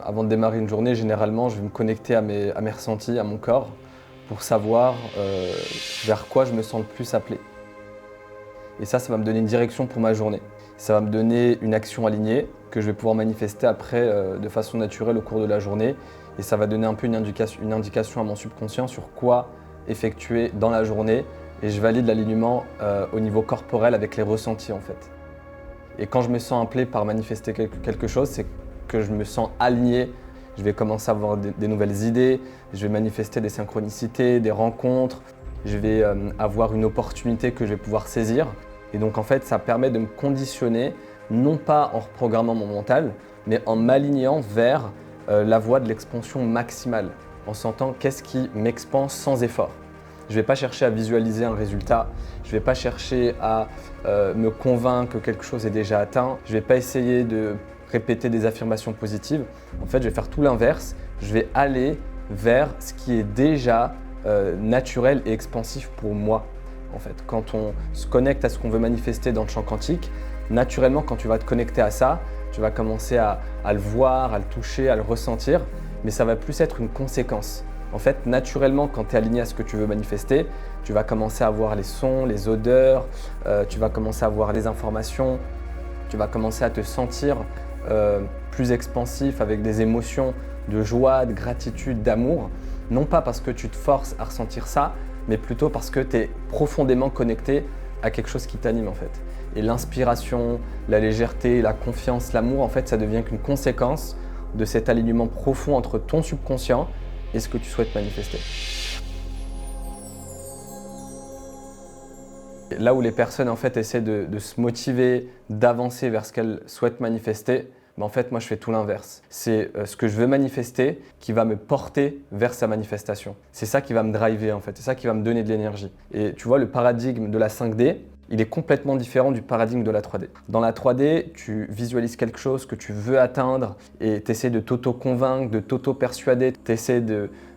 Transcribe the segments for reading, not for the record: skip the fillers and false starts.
Avant de démarrer une journée, généralement, je vais me connecter à mes ressentis, à mon corps, pour savoir vers quoi je me sens le plus appelé. Et ça va me donner une direction pour ma journée. Ça va me donner une action alignée que je vais pouvoir manifester après de façon naturelle au cours de la journée. Et ça va donner un peu une indication à mon subconscient sur quoi effectuer dans la journée. Et je valide l'alignement au niveau corporel avec les ressentis en fait. Et quand je me sens appelé par manifester quelque chose, c'est que je me sens aligné. Je vais commencer à avoir des nouvelles idées, je vais manifester des synchronicités, des rencontres, je vais avoir une opportunité que je vais pouvoir saisir. Et donc en fait, ça permet de me conditionner, non pas en reprogrammant mon mental, mais en m'alignant vers la voie de l'expansion maximale, en sentant qu'est-ce qui m'expanse sans effort. Je ne vais pas chercher à visualiser un résultat, je ne vais pas chercher à me convaincre que quelque chose est déjà atteint, je ne vais pas essayer de répéter des affirmations positives. En fait, je vais faire tout l'inverse, je vais aller vers ce qui est déjà naturel et expansif pour moi. En fait, quand on se connecte à ce qu'on veut manifester dans le champ quantique, naturellement, quand tu vas te connecter à ça, tu vas commencer à le voir, à le toucher, à le ressentir, mais ça va plus être une conséquence. En fait, naturellement, quand tu es aligné à ce que tu veux manifester, tu vas commencer à voir les sons, les odeurs, tu vas commencer à voir les informations, tu vas commencer à te sentir plus expansif avec des émotions de joie, de gratitude, d'amour. Non pas parce que tu te forces à ressentir ça, mais plutôt parce que tu es profondément connecté à quelque chose qui t'anime en fait. Et l'inspiration, la légèreté, la confiance, l'amour, en fait, ça devient qu'une conséquence de cet alignement profond entre ton subconscient et ce que tu souhaites manifester. Là où les personnes en fait essaient de se motiver, d'avancer vers ce qu'elles souhaitent manifester, en fait moi je fais tout l'inverse. C'est ce que je veux manifester qui va me porter vers sa manifestation. C'est ça qui va me driver en fait, c'est ça qui va me donner de l'énergie. Et tu vois, le paradigme de la 5D, il est complètement différent du paradigme de la 3D. Dans la 3D, tu visualises quelque chose que tu veux atteindre et tu essaies de t'auto-convaincre, de t'auto-persuader, tu essaies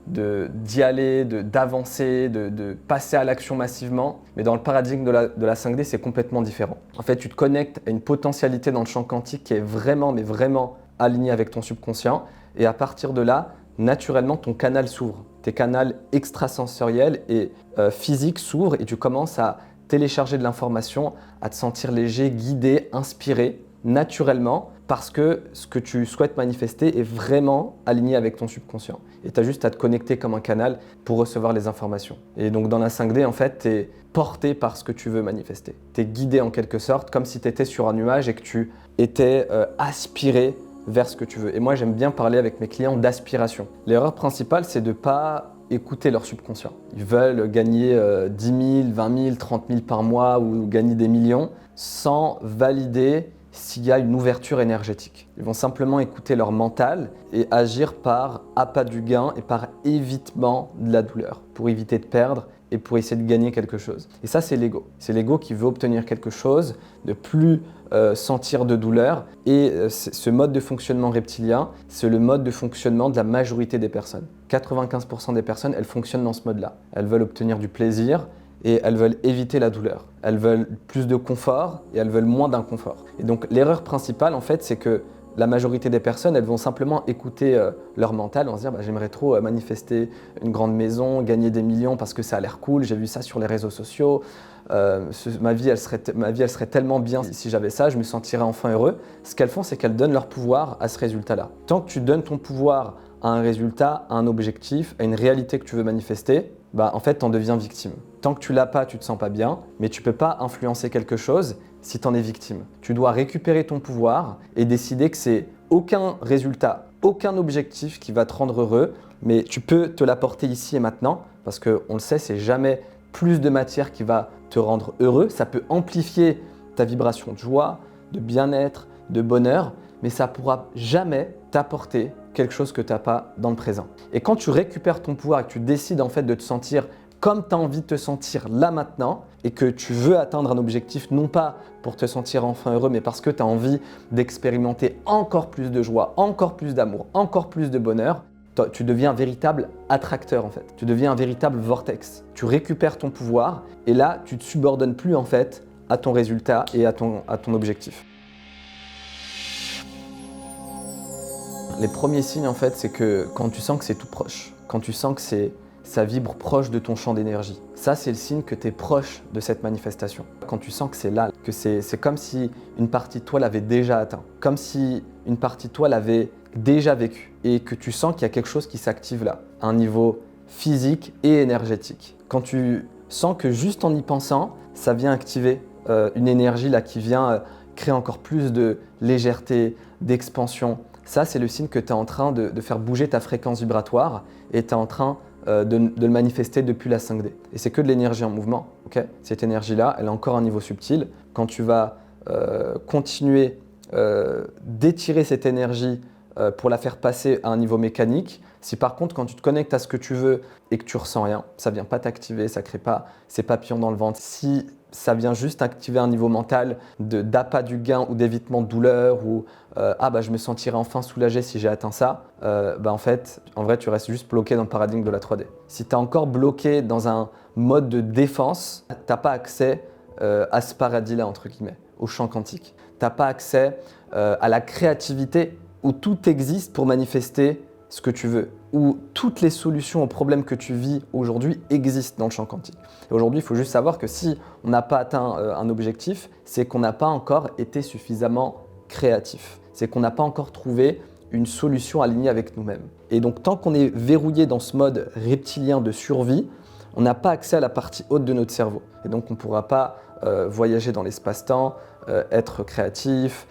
d'y aller, d'avancer, de passer à l'action massivement. Mais dans le paradigme de la 5D, c'est complètement différent. En fait, tu te connectes à une potentialité dans le champ quantique qui est vraiment, mais vraiment alignée avec ton subconscient. Et à partir de là, naturellement, ton canal s'ouvre. Tes canaux extrasensoriels et physiques s'ouvrent et tu commences à télécharger de l'information, à te sentir léger, guidé, inspiré, naturellement, parce que ce que tu souhaites manifester est vraiment aligné avec ton subconscient. Et tu as juste à te connecter comme un canal pour recevoir les informations. Et donc dans la 5D, en fait, tu es porté par ce que tu veux manifester. Tu es guidé en quelque sorte, comme si tu étais sur un nuage et que tu étais aspiré vers ce que tu veux. Et moi, j'aime bien parler avec mes clients d'aspiration. L'erreur principale, c'est de ne pas écouter leur subconscient. Ils veulent gagner 10 000, 20 000, 30 000 par mois ou gagner des millions sans valider s'il y a une ouverture énergétique. Ils vont simplement écouter leur mental et agir par appât du gain et par évitement de la douleur, pour éviter de perdre et pour essayer de gagner quelque chose. Et ça, c'est l'ego. C'est l'ego qui veut obtenir quelque chose, de plus sentir de douleur. Et ce mode de fonctionnement reptilien, c'est le mode de fonctionnement de la majorité des personnes. 95% des personnes, elles fonctionnent dans ce mode-là. Elles veulent obtenir du plaisir et elles veulent éviter la douleur. Elles veulent plus de confort et elles veulent moins d'inconfort. Et donc l'erreur principale, en fait, c'est que la majorité des personnes, elles vont simplement écouter leur mental, vont se dire j'aimerais trop manifester une grande maison, gagner des millions parce que ça a l'air cool, j'ai vu ça sur les réseaux sociaux, ma vie elle serait tellement bien si j'avais ça, je me sentirais enfin heureux. Ce qu'elles font, c'est qu'elles donnent leur pouvoir à ce résultat-là. Tant que tu donnes ton pouvoir à un résultat, à un objectif, à une réalité que tu veux manifester, en fait, tu en deviens victime. Tant que tu l'as pas, tu te sens pas bien, mais tu peux pas influencer quelque chose si tu en es victime. Tu dois récupérer ton pouvoir et décider que c'est aucun résultat, aucun objectif qui va te rendre heureux, mais tu peux te l'apporter ici et maintenant, parce qu'on le sait, c'est jamais plus de matière qui va te rendre heureux. Ça peut amplifier ta vibration de joie, de bien-être, de bonheur, mais ça pourra jamais t'apporter quelque chose que tu n'as pas dans le présent. Et quand tu récupères ton pouvoir et que tu décides en fait de te sentir comme tu as envie de te sentir là maintenant et que tu veux atteindre un objectif, non pas pour te sentir enfin heureux, mais parce que tu as envie d'expérimenter encore plus de joie, encore plus d'amour, encore plus de bonheur, tu deviens un véritable attracteur en fait. Tu deviens un véritable vortex. Tu récupères ton pouvoir et là, tu ne te subordonnes plus en fait à ton résultat et à ton objectif. Les premiers signes, en fait, c'est que quand tu sens que c'est tout proche, quand tu sens que ça vibre proche de ton champ d'énergie. Ça, c'est le signe que tu es proche de cette manifestation. Quand tu sens que c'est là, que c'est comme si une partie de toi l'avait déjà atteint, comme si une partie de toi l'avait déjà vécu et que tu sens qu'il y a quelque chose qui s'active là, à un niveau physique et énergétique. Quand tu sens que juste en y pensant, ça vient activer une énergie là qui vient créer encore plus de légèreté, d'expansion. Ça, c'est le signe que tu es en train de faire bouger ta fréquence vibratoire et tu es en train de le manifester depuis la 5D. Et c'est que de l'énergie en mouvement. Okay, cette énergie-là, elle a encore un niveau subtil. Quand tu vas continuer d'étirer cette énergie pour la faire passer à un niveau mécanique, si par contre, quand tu te connectes à ce que tu veux et que tu ressens rien, ça ne vient pas t'activer, ça ne crée pas ces papillons dans le ventre. Si ça vient juste activer un niveau mental d'appât du gain ou d'évitement de douleur ou je me sentirai enfin soulagé si j'ai atteint ça, en fait, en vrai, tu restes juste bloqué dans le paradigme de la 3D. Si tu es encore bloqué dans un mode de défense, tu n'as pas accès à ce paradis-là, entre guillemets, au champ quantique. Tu n'as pas accès à la créativité où tout existe pour manifester ce que tu veux, où toutes les solutions aux problèmes que tu vis aujourd'hui existent dans le champ quantique. Et aujourd'hui, il faut juste savoir que si on n'a pas atteint un objectif, c'est qu'on n'a pas encore été suffisamment créatif. C'est qu'on n'a pas encore trouvé une solution alignée avec nous-mêmes. Et donc, tant qu'on est verrouillé dans ce mode reptilien de survie, on n'a pas accès à la partie haute de notre cerveau. Et donc, on ne pourra pas voyager dans l'espace-temps, être créatif,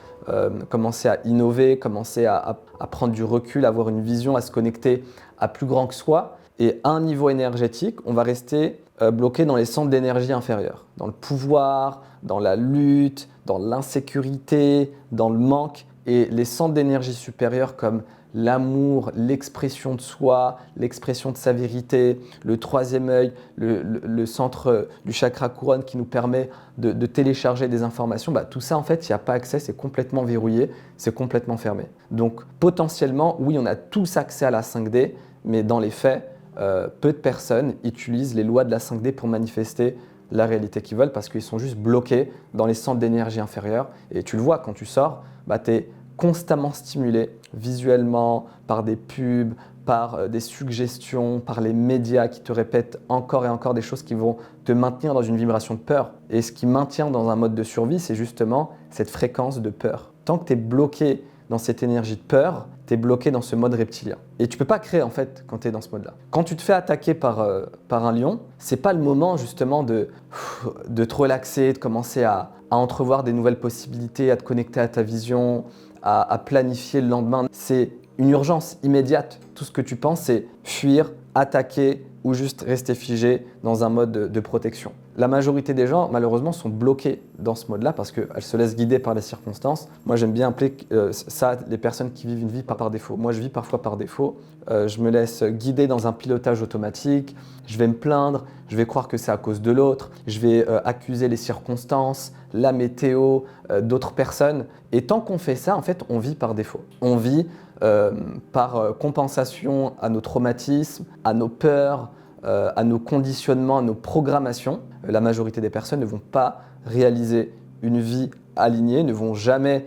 commencer à innover, commencer à prendre du recul, avoir une vision, à se connecter à plus grand que soi. Et à un niveau énergétique, on va rester bloqué dans les centres d'énergie inférieurs, dans le pouvoir, dans la lutte, dans l'insécurité, dans le manque. Et les centres d'énergie supérieurs comme l'amour, l'expression de soi, l'expression de sa vérité, le troisième œil, le centre du chakra couronne qui nous permet de télécharger des informations, tout ça en fait, il n'y a pas accès, c'est complètement verrouillé, c'est complètement fermé. Donc potentiellement, oui, on a tous accès à la 5D, mais dans les faits, peu de personnes utilisent les lois de la 5D pour manifester la réalité qu'ils veulent parce qu'ils sont juste bloqués dans les centres d'énergie inférieurs. Et tu le vois, quand tu sors, tu es constamment stimulé visuellement, par des pubs, par des suggestions, par les médias qui te répètent encore et encore des choses qui vont te maintenir dans une vibration de peur. Et ce qui maintient dans un mode de survie, c'est justement cette fréquence de peur. Tant que tu es bloqué dans cette énergie de peur, tu es bloqué dans ce mode reptilien. Et tu ne peux pas créer en fait quand tu es dans ce mode-là. Quand tu te fais attaquer par un lion, ce n'est pas le moment justement de te relaxer, de commencer à entrevoir des nouvelles possibilités, à te connecter à ta vision, à planifier le lendemain. C'est une urgence immédiate. Tout ce que tu penses, c'est fuir, attaquer ou juste rester figé dans un mode de protection. La majorité des gens, malheureusement, sont bloqués dans ce mode-là parce qu'elles se laissent guider par les circonstances. Moi, j'aime bien appeler ça les personnes qui vivent une vie par défaut. Moi, je vis parfois par défaut. Je me laisse guider dans un pilotage automatique. Je vais me plaindre, je vais croire que c'est à cause de l'autre. Je vais accuser les circonstances, la météo, d'autres personnes. Et tant qu'on fait ça, en fait, on vit par défaut. On vit par compensation à nos traumatismes, à nos peurs, à nos conditionnements, à nos programmations. La majorité des personnes ne vont pas réaliser une vie alignée, ne vont jamais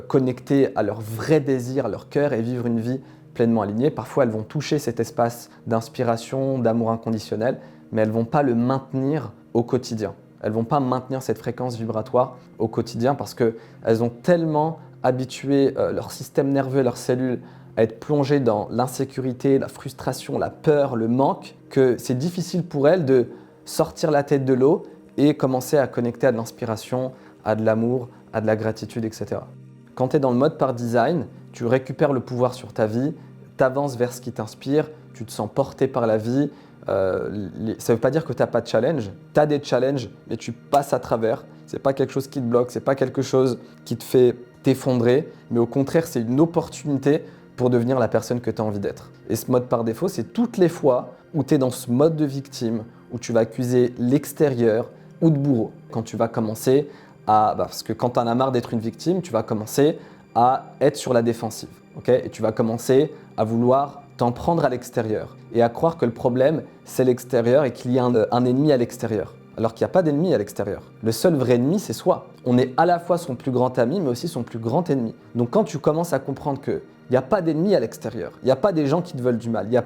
connecter à leur vrai désir, à leur cœur et vivre une vie pleinement alignée. Parfois, elles vont toucher cet espace d'inspiration, d'amour inconditionnel, mais elles ne vont pas le maintenir au quotidien. Elles ne vont pas maintenir cette fréquence vibratoire au quotidien parce qu'elles ont tellement habitué leur système nerveux, leurs cellules à être plongées dans l'insécurité, la frustration, la peur, le manque, que c'est difficile pour elles de sortir la tête de l'eau et commencer à connecter à de l'inspiration, à de l'amour, à de la gratitude, etc. Quand tu es dans le mode par design, tu récupères le pouvoir sur ta vie, tu avances vers ce qui t'inspire, tu te sens porté par la vie. Ça ne veut pas dire que tu n'as pas de challenge. Tu as des challenges, mais tu passes à travers. Ce n'est pas quelque chose qui te bloque, ce n'est pas quelque chose qui te fait t'effondrer, mais au contraire, c'est une opportunité pour devenir la personne que tu as envie d'être. Et ce mode par défaut, c'est toutes les fois où tu es dans ce mode de victime, où tu vas accuser l'extérieur ou de bourreau. Quand tu vas commencer parce que quand tu en as marre d'être une victime, tu vas commencer à être sur la défensive. Okay, et tu vas commencer à vouloir t'en prendre à l'extérieur et à croire que le problème, c'est l'extérieur et qu'il y a un ennemi à l'extérieur. alors qu'il n'y a pas d'ennemi à l'extérieur. Le seul vrai ennemi, c'est soi. On est à la fois son plus grand ami, mais aussi son plus grand ennemi. Donc quand tu commences à comprendre qu'il n'y a pas d'ennemi à l'extérieur, il n'y a pas des gens qui te veulent du mal, il n'y a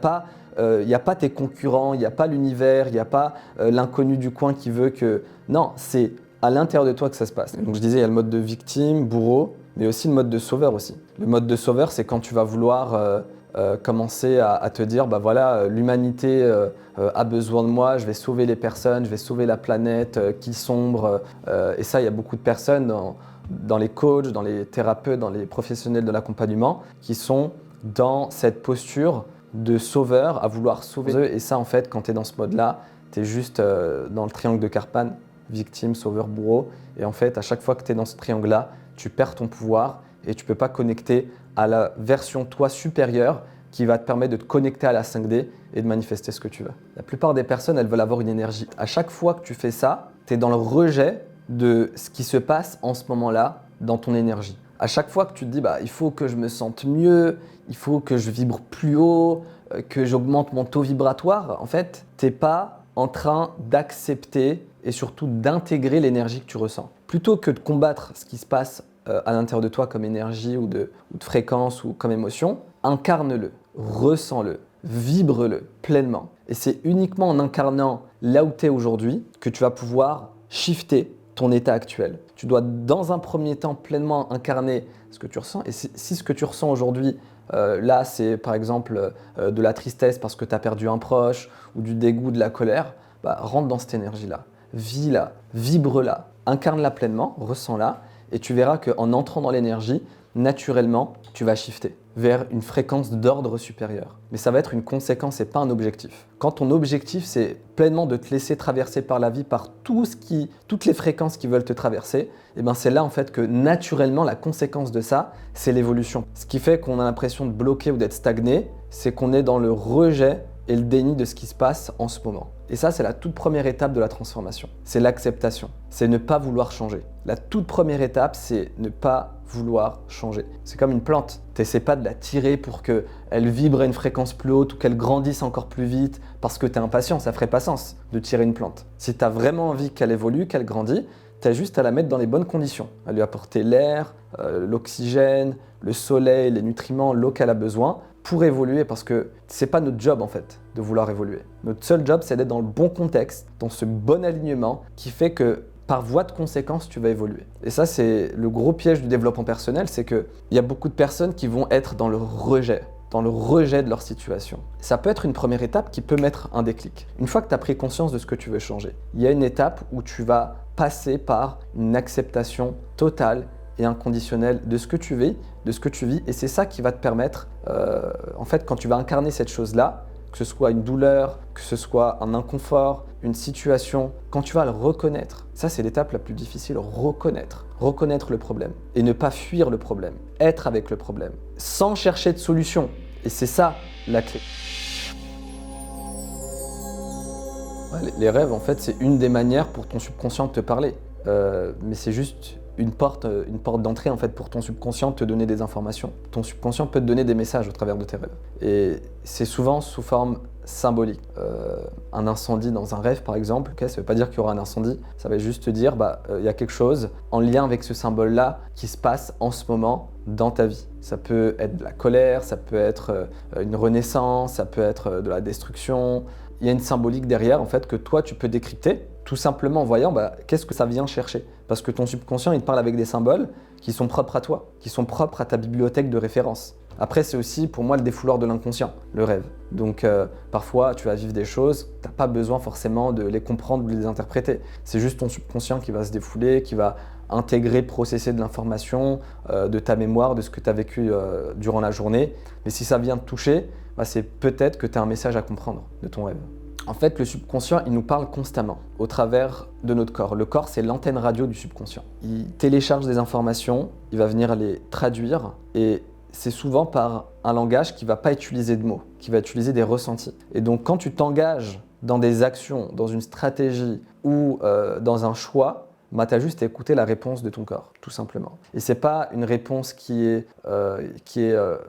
pas tes concurrents, il n'y a pas l'univers, il n'y a pas l'inconnu du coin qui veut que... Non, c'est à l'intérieur de toi que ça se passe. Donc je disais, il y a le mode de victime, bourreau, mais aussi le mode de sauveur aussi. Le mode de sauveur, c'est quand tu vas vouloir commencer à te dire, bah voilà, l'humanité a besoin de moi, je vais sauver les personnes, je vais sauver la planète qui sombre. Et ça, il y a beaucoup de personnes dans les coachs, dans les thérapeutes, dans les professionnels de l'accompagnement qui sont dans cette posture de sauveur, à vouloir sauver eux. Et ça, en fait, quand tu es dans ce mode-là, tu es juste dans le triangle de Karpman, victime, sauveur, bourreau. Et en fait, à chaque fois que tu es dans ce triangle-là, tu perds ton pouvoir et tu ne peux pas connecter à la version toi supérieure qui va te permettre de te connecter à la 5D et de manifester ce que tu veux. La plupart des personnes, elles veulent avoir une énergie. À chaque fois que tu fais ça, tu es dans le rejet de ce qui se passe en ce moment-là dans ton énergie. À chaque fois que tu te dis, bah, il faut que je me sente mieux, il faut que je vibre plus haut, que j'augmente mon taux vibratoire, en fait, tu n'es pas en train d'accepter et surtout d'intégrer l'énergie que tu ressens. Plutôt que de combattre ce qui se passe à l'intérieur de toi comme énergie ou de fréquence ou comme émotion, incarne-le, ressens-le, vibre-le pleinement. Et c'est uniquement en incarnant là où tu es aujourd'hui que tu vas pouvoir shifter ton état actuel. Tu dois dans un premier temps pleinement incarner ce que tu ressens. Et si ce que tu ressens aujourd'hui, là c'est par exemple de la tristesse parce que tu as perdu un proche ou du dégoût, de la colère, bah, rentre dans cette énergie-là, vis-la, vibre-la, incarne-la pleinement, ressens-la. Et tu verras qu'en entrant dans l'énergie, naturellement, tu vas shifter vers une fréquence d'ordre supérieur. Mais ça va être une conséquence et pas un objectif. Quand ton objectif, c'est pleinement de te laisser traverser par la vie, par toutes les fréquences qui veulent te traverser, et ben c'est là en fait que naturellement, la conséquence de ça, c'est l'évolution. Ce qui fait qu'on a l'impression de bloquer ou d'être stagné, c'est qu'on est dans le rejet et le déni de ce qui se passe en ce moment. Et ça, c'est la toute première étape de la transformation. C'est l'acceptation. C'est ne pas vouloir changer. La toute première étape, c'est ne pas vouloir changer. C'est comme une plante. Tu n'essaies pas de la tirer pour qu'elle vibre à une fréquence plus haute ou qu'elle grandisse encore plus vite parce que tu es impatient. Ça ne ferait pas sens de tirer une plante. Si tu as vraiment envie qu'elle évolue, qu'elle grandisse, tu as juste à la mettre dans les bonnes conditions, à lui apporter l'air, l'oxygène, le soleil, les nutriments, l'eau qu'elle a besoin pour évoluer, parce que c'est pas notre job en fait de vouloir évoluer. Notre seul job, c'est d'être dans le bon contexte, dans ce bon alignement qui fait que par voie de conséquence, tu vas évoluer. Et ça, c'est le gros piège du développement personnel, c'est qu'il y a beaucoup de personnes qui vont être dans le rejet de leur situation. Ça peut être une première étape qui peut mettre un déclic. Une fois que tu as pris conscience de ce que tu veux changer, il y a une étape où tu vas passer par une acceptation totale et inconditionnelle de ce que tu vis, et c'est ça qui va te permettre, en fait, quand tu vas incarner cette chose-là, que ce soit une douleur, que ce soit un inconfort, une situation, quand tu vas le reconnaître, ça c'est l'étape la plus difficile, reconnaître le problème et ne pas fuir le problème, être avec le problème, sans chercher de solution. Et c'est ça la clé. Les rêves, en fait, c'est une des manières pour ton subconscient de te parler, mais c'est juste une porte d'entrée en fait pour ton subconscient de te donner des informations. Ton subconscient peut te donner des messages au travers de tes rêves. Et c'est souvent sous forme symbolique. Un incendie dans un rêve par exemple, ça ne veut pas dire qu'il y aura un incendie, ça va juste te dire y a quelque chose en lien avec ce symbole-là qui se passe en ce moment dans ta vie. Ça peut être de la colère, ça peut être une renaissance, ça peut être de la destruction. Il y a une symbolique derrière en fait que toi tu peux décrypter tout simplement en voyant qu'est-ce que ça vient chercher. Parce que ton subconscient il te parle avec des symboles qui sont propres à toi, qui sont propres à ta bibliothèque de référence. Après c'est aussi pour moi le défouloir de l'inconscient, le rêve. Donc parfois tu vas vivre des choses, tu n'as pas besoin forcément de les comprendre ou de les interpréter. C'est juste ton subconscient qui va se défouler, qui va intégrer, processer de l'information, de ta mémoire, de ce que tu as vécu durant la journée. Mais si ça vient te toucher, c'est peut-être que tu as un message à comprendre de ton rêve. En fait, le subconscient, il nous parle constamment au travers de notre corps. Le corps, c'est l'antenne radio du subconscient. Il télécharge des informations, il va venir les traduire et c'est souvent par un langage qui ne va pas utiliser de mots, qui va utiliser des ressentis. Et donc, quand tu t'engages dans des actions, dans une stratégie ou dans un choix, tu as juste à écouter la réponse de ton corps, tout simplement. Et ce n'est pas une réponse qui est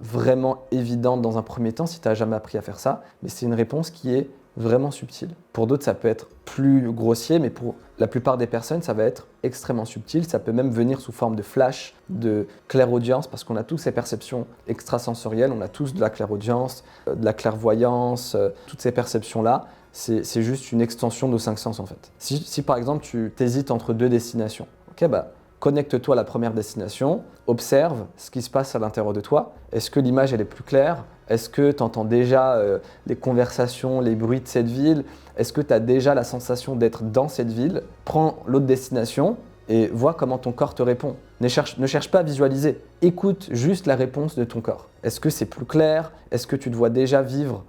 vraiment évidente dans un premier temps si tu n'as jamais appris à faire ça, mais c'est une réponse qui est vraiment subtil. Pour d'autres, ça peut être plus grossier, mais pour la plupart des personnes, ça va être extrêmement subtil. Ça peut même venir sous forme de flash, de clairaudience, parce qu'on a tous ces perceptions extrasensorielles, on a tous de la clairaudience, de la clairvoyance, toutes ces perceptions-là. C'est juste une extension de nos 5 sens en fait. Si par exemple tu t'hésites entre 2 destinations, ok, connecte-toi à la première destination, observe ce qui se passe à l'intérieur de toi. Est-ce que l'image elle est plus claire? Est-ce que tu entends déjà les conversations, les bruits de cette ville? Est-ce que tu as déjà la sensation d'être dans cette ville? Prends l'autre destination et vois comment ton corps te répond. Ne cherche pas à visualiser, écoute juste la réponse de ton corps. Est-ce que c'est plus clair? Est-ce que tu te vois déjà vivre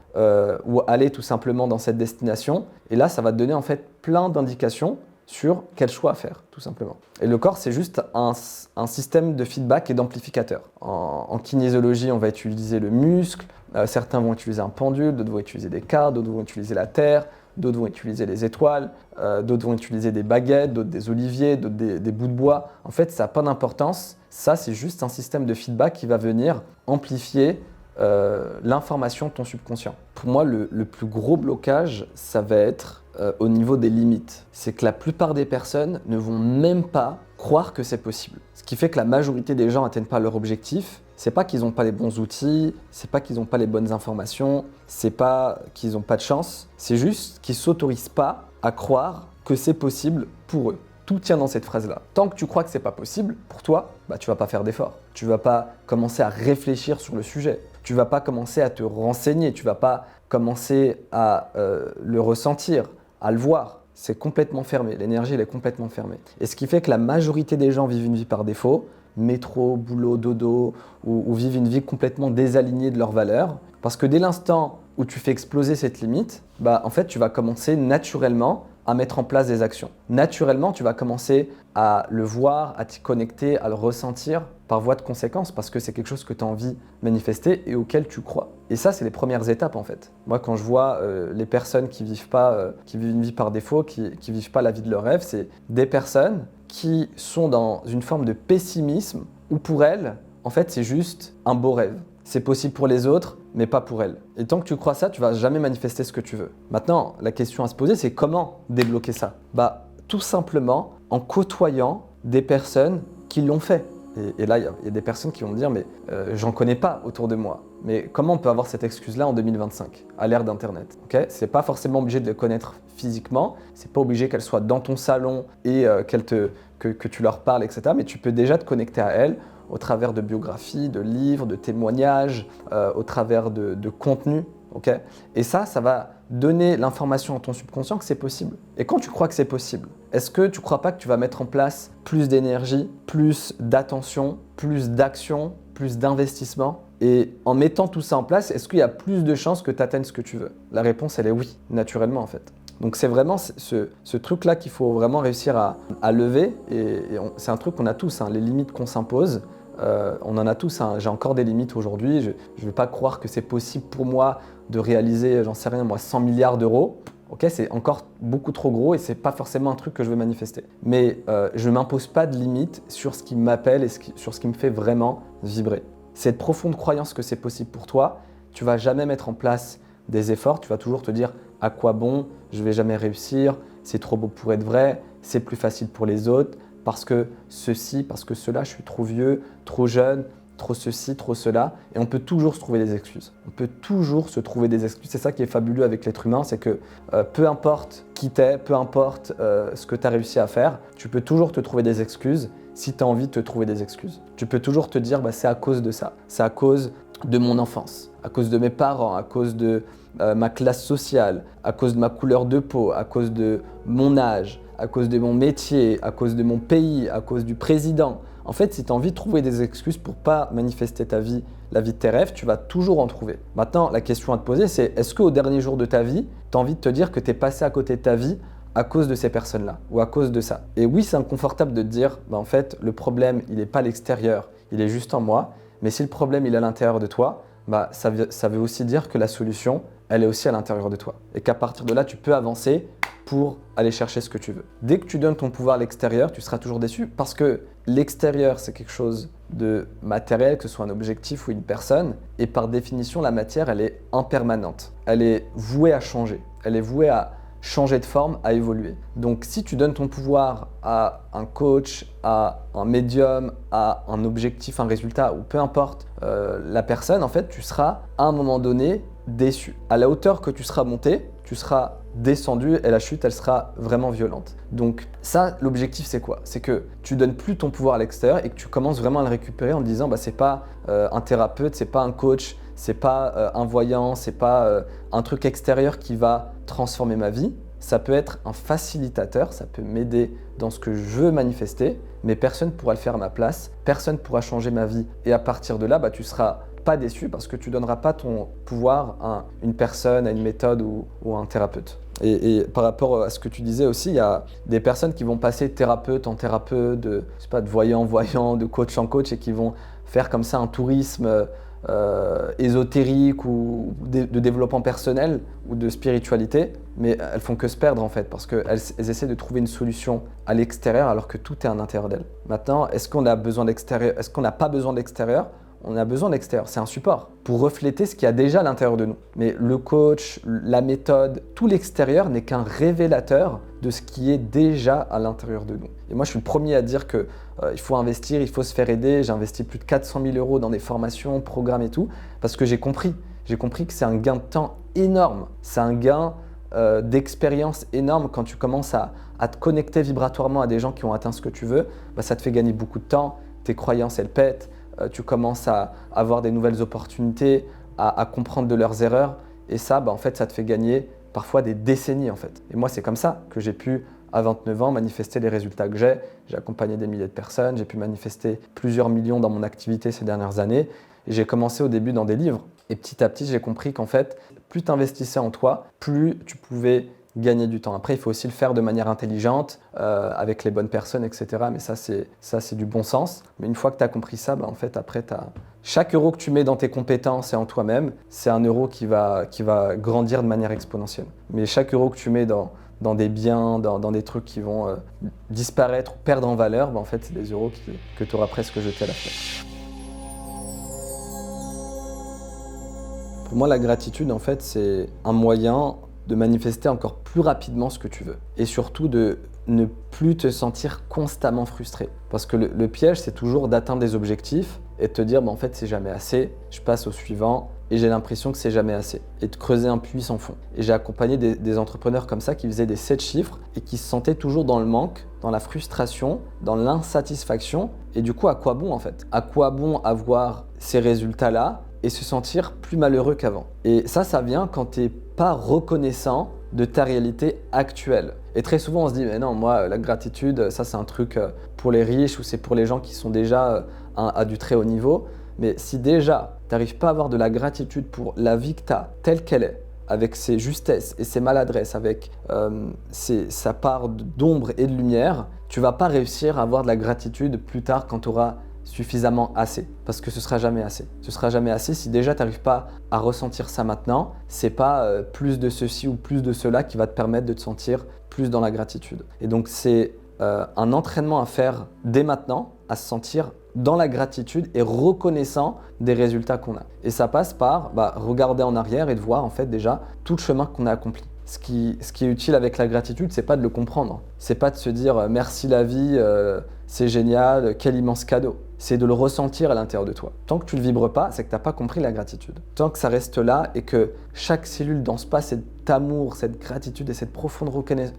ou aller tout simplement dans cette destination? Et là, ça va te donner en fait plein d'indications sur quel choix faire, tout simplement. Et le corps, c'est juste un système de feedback et d'amplificateur. En kinésiologie, on va utiliser le muscle, certains vont utiliser un pendule, d'autres vont utiliser des cartes, d'autres vont utiliser la terre, d'autres vont utiliser les étoiles, d'autres vont utiliser des baguettes, d'autres des oliviers, d'autres des bouts de bois. En fait, ça n'a pas d'importance. Ça, c'est juste un système de feedback qui va venir amplifier l'information de ton subconscient. Pour moi, le plus gros blocage, ça va être au niveau des limites. C'est que la plupart des personnes ne vont même pas croire que c'est possible. Ce qui fait que la majorité des gens n'atteignent pas leur objectif. C'est pas qu'ils n'ont pas les bons outils, c'est pas qu'ils n'ont pas les bonnes informations, c'est pas qu'ils n'ont pas de chance, c'est juste qu'ils ne s'autorisent pas à croire que c'est possible pour eux. Tout tient dans cette phrase-là. Tant que tu crois que c'est pas possible pour toi, tu vas pas faire d'efforts. Tu vas pas commencer à réfléchir sur le sujet. Tu vas pas commencer à te renseigner. Tu vas pas commencer à le ressentir, à le voir. C'est complètement fermé. L'énergie, elle est complètement fermée. Et ce qui fait que la majorité des gens vivent une vie par défaut, métro, boulot, dodo, ou vivent une vie complètement désalignée de leurs valeurs. Parce que dès l'instant où tu fais exploser cette limite, en fait, tu vas commencer naturellement à mettre en place des actions. Naturellement, tu vas commencer à le voir, à t'y connecter, à le ressentir par voie de conséquence parce que c'est quelque chose que tu as envie de manifester et auquel tu crois. Et ça, c'est les premières étapes en fait. Moi, quand je vois les personnes qui vivent une vie par défaut, qui vivent pas la vie de leur rêve, c'est des personnes qui sont dans une forme de pessimisme où pour elles, en fait, c'est juste un beau rêve. C'est possible pour les autres, mais pas pour elles. Et tant que tu crois ça, tu vas jamais manifester ce que tu veux. Maintenant, la question à se poser, c'est comment débloquer ça? Tout simplement en côtoyant des personnes qui l'ont fait. Et là, il y a des personnes qui vont me dire, mais j'en connais pas autour de moi. Mais comment on peut avoir cette excuse-là en 2025, à l'ère d'Internet? Okay, c'est pas forcément obligé de les connaître physiquement, c'est pas obligé qu'elles soient dans ton salon et que tu leur parles, etc. Mais tu peux déjà te connecter à elles au travers de biographies, de livres, de témoignages, au travers de contenus. Okay, et ça va donner l'information à ton subconscient que c'est possible. Et quand tu crois que c'est possible, est-ce que tu ne crois pas que tu vas mettre en place plus d'énergie, plus d'attention, plus d'action, plus d'investissement? Et en mettant tout ça en place, est-ce qu'il y a plus de chances que tu atteignes ce que tu veux? La réponse, elle est oui, naturellement en fait. Donc c'est vraiment ce truc-là qu'il faut vraiment réussir à lever. Et c'est un truc qu'on a tous, les limites qu'on s'impose. On en a tous, j'ai encore des limites aujourd'hui. Je ne vais pas croire que c'est possible pour moi de réaliser, j'en sais rien moi, 100 milliards d'euros. Okay, c'est encore beaucoup trop gros et c'est pas forcément un truc que je veux manifester. Mais je ne m'impose pas de limites sur ce qui m'appelle et sur ce qui me fait vraiment vibrer. Cette profonde croyance que c'est possible pour toi, tu vas jamais mettre en place des efforts, tu vas toujours te dire à quoi bon, je vais jamais réussir, c'est trop beau pour être vrai, c'est plus facile pour les autres, parce que ceci, parce que cela, je suis trop vieux, trop jeune, trop ceci, trop cela. Et on peut toujours se trouver des excuses. On peut toujours se trouver des excuses. C'est ça qui est fabuleux avec l'être humain, c'est que peu importe qui t'es, peu importe ce que tu as réussi à faire, tu peux toujours te trouver des excuses si tu as envie de te trouver des excuses. Tu peux toujours te dire c'est à cause de ça, c'est à cause de mon enfance, à cause de mes parents, à cause de ma classe sociale, à cause de ma couleur de peau, à cause de mon âge, à cause de mon métier, à cause de mon pays, à cause du président. En fait, si tu as envie de trouver des excuses pour ne pas manifester ta vie, la vie de tes rêves, tu vas toujours en trouver. Maintenant, la question à te poser, c'est est-ce qu'au dernier jour de ta vie, tu as envie de te dire que tu es passé à côté de ta vie à cause de ces personnes-là ou à cause de ça? Et oui, c'est inconfortable de te dire, en fait, le problème, il n'est pas à l'extérieur, il est juste en moi. Mais si le problème, il est à l'intérieur de toi, ça veut aussi dire que la solution, elle est aussi à l'intérieur de toi. Et qu'à partir de là, tu peux avancer pour aller chercher ce que tu veux. Dès que tu donnes ton pouvoir à l'extérieur, tu seras toujours déçu parce que l'extérieur, c'est quelque chose de matériel, que ce soit un objectif ou une personne. Et par définition, la matière, elle est impermanente. Elle est vouée à changer. elle est vouée à changer de forme, à évoluer. Donc si tu donnes ton pouvoir à un coach, à un médium, à un objectif, un résultat, ou peu importe la personne, en fait, tu seras à un moment donné déçu. À la hauteur que tu seras monté, tu seras descendu et la chute, elle sera vraiment violente. Donc ça, l'objectif, c'est quoi? C'est que tu donnes plus ton pouvoir à l'extérieur et que tu commences vraiment à le récupérer en te disant c'est pas un thérapeute, c'est pas un coach, c'est pas un voyant, c'est pas un truc extérieur qui va transformer ma vie. Ça peut être un facilitateur, ça peut m'aider dans ce que je veux manifester, mais personne ne pourra le faire à ma place, personne ne pourra changer ma vie. Et à partir de là, tu seras pas déçu parce que tu ne donneras pas ton pouvoir à une personne, à une méthode ou à un thérapeute. Et par rapport à ce que tu disais aussi, il y a des personnes qui vont passer de thérapeute en thérapeute, de voyant en voyant, de coach en coach et qui vont faire comme ça un tourisme ésotérique ou de développement personnel ou de spiritualité, mais elles font que se perdre en fait parce qu'elles essaient de trouver une solution à l'extérieur alors que tout est à l'intérieur d'elles. Maintenant, est-ce qu'on a besoin d'extérieur? Est-ce qu'on n'a pas besoin d'extérieur? On a besoin d'extérieur, c'est un support pour refléter ce qu'il y a déjà à l'intérieur de nous. Mais le coach, la méthode, tout l'extérieur n'est qu'un révélateur de ce qui est déjà à l'intérieur de nous. Et moi, je suis le premier à dire qu'il faut investir, il faut se faire aider. J'ai investi plus de 400 000 € dans des formations, programmes et tout, parce que j'ai compris que c'est un gain de temps énorme. C'est un gain d'expérience énorme quand tu commences à te connecter vibratoirement à des gens qui ont atteint ce que tu veux. Ça te fait gagner beaucoup de temps, tes croyances, elles pètent. Tu commences à avoir des nouvelles opportunités, à comprendre de leurs erreurs. Et ça, en fait, ça te fait gagner parfois des décennies. En fait. Et moi, c'est comme ça que j'ai pu, à 29 ans, manifester les résultats que j'ai. J'ai accompagné des milliers de personnes, j'ai pu manifester plusieurs millions dans mon activité ces dernières années. Et j'ai commencé au début dans des livres. Et petit à petit, j'ai compris qu'en fait, plus tu investissais en toi, plus tu pouvais gagner du temps. Après, il faut aussi le faire de manière intelligente, avec les bonnes personnes, etc. Mais ça, c'est du bon sens. Mais une fois que tu as compris ça, en fait, après, chaque euro que tu mets dans tes compétences et en toi-même, c'est un euro qui va grandir de manière exponentielle. Mais chaque euro que tu mets dans des biens, dans des trucs qui vont disparaître ou perdre en valeur, en fait, c'est des euros que tu auras presque jetés à la fenêtre. Pour moi, la gratitude, en fait, c'est un moyen de manifester encore plus rapidement ce que tu veux. Et surtout de ne plus te sentir constamment frustré. Parce que le piège, c'est toujours d'atteindre des objectifs et de te dire, en fait, c'est jamais assez, je passe au suivant et j'ai l'impression que c'est jamais assez. Et de creuser un puits sans fond. Et j'ai accompagné des entrepreneurs comme ça qui faisaient des 7 chiffres et qui se sentaient toujours dans le manque, dans la frustration, dans l'insatisfaction. Et du coup, à quoi bon en fait? À quoi bon avoir ces résultats-là et se sentir plus malheureux qu'avant? Et ça vient quand tu n'es pas reconnaissant de ta réalité actuelle. Et très souvent, on se dit, mais non, moi, la gratitude, ça c'est un truc pour les riches ou c'est pour les gens qui sont déjà à du très haut niveau. Mais si déjà, tu n'arrives pas à avoir de la gratitude pour la vie que tu as, telle qu'elle est, avec ses justesses et ses maladresses, avec sa part d'ombre et de lumière, tu ne vas pas réussir à avoir de la gratitude plus tard quand tu auras suffisamment assez, parce que ce sera jamais assez. Ce sera jamais assez si déjà tu n'arrives pas à ressentir ça maintenant. C'est pas plus de ceci ou plus de cela qui va te permettre de te sentir plus dans la gratitude. Et donc c'est un entraînement à faire dès maintenant, à se sentir dans la gratitude et reconnaissant des résultats qu'on a. Et ça passe par regarder en arrière et de voir en fait déjà tout le chemin qu'on a accompli. Ce qui est utile avec la gratitude, c'est pas de le comprendre. C'est pas de se dire merci la vie, c'est génial, quel immense cadeau. C'est de le ressentir à l'intérieur de toi. Tant que tu ne le vibres pas, c'est que tu n'as pas compris la gratitude. Tant que ça reste là et que chaque cellule danse pas cet amour, cette gratitude et cette profonde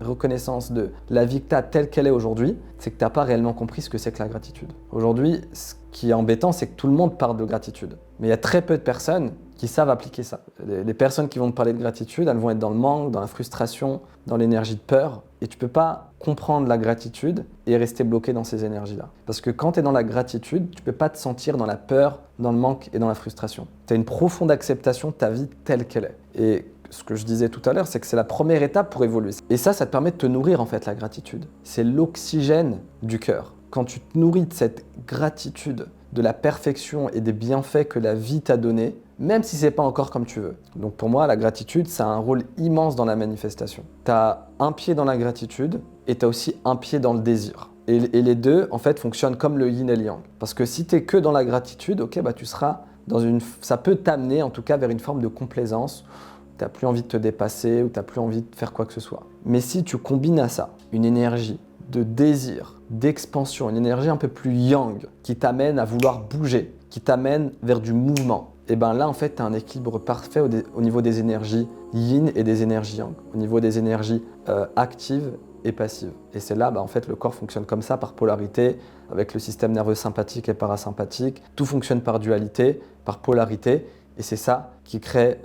reconnaissance de la vie que tu as telle qu'elle est aujourd'hui, c'est que tu n'as pas réellement compris ce que c'est que la gratitude. Aujourd'hui, ce qui est embêtant, c'est que tout le monde parle de gratitude. Mais il y a très peu de personnes qui savent appliquer ça. Les personnes qui vont te parler de gratitude, elles vont être dans le manque, dans la frustration, dans l'énergie de peur. Et tu ne peux pas comprendre la gratitude et rester bloqué dans ces énergies-là. Parce que quand tu es dans la gratitude, tu ne peux pas te sentir dans la peur, dans le manque et dans la frustration. Tu as une profonde acceptation de ta vie telle qu'elle est. Et ce que je disais tout à l'heure, c'est que c'est la première étape pour évoluer. Et ça te permet de te nourrir en fait, la gratitude. C'est l'oxygène du cœur. Quand tu te nourris de cette gratitude, de la perfection et des bienfaits que la vie t'a donnés, même si c'est pas encore comme tu veux. Donc pour moi, la gratitude, ça a un rôle immense dans la manifestation. Tu as un pied dans la gratitude et tu as aussi un pied dans le désir. Et les deux, en fait, fonctionnent comme le yin et le yang. Parce que si tu es que dans la gratitude, tu seras ça peut t'amener en tout cas vers une forme de complaisance tu n'as plus envie de te dépasser ou tu n'as plus envie de faire quoi que ce soit. Mais si tu combines à ça une énergie de désir, d'expansion, une énergie un peu plus yang qui t'amène à vouloir bouger, qui t'amène vers du mouvement, et bien là en fait tu as un équilibre parfait au niveau des énergies yin et des énergies yang, au niveau des énergies actives et passives. Et c'est là, en fait, le corps fonctionne comme ça, par polarité, avec le système nerveux sympathique et parasympathique. Tout fonctionne par dualité, par polarité, et c'est ça qui crée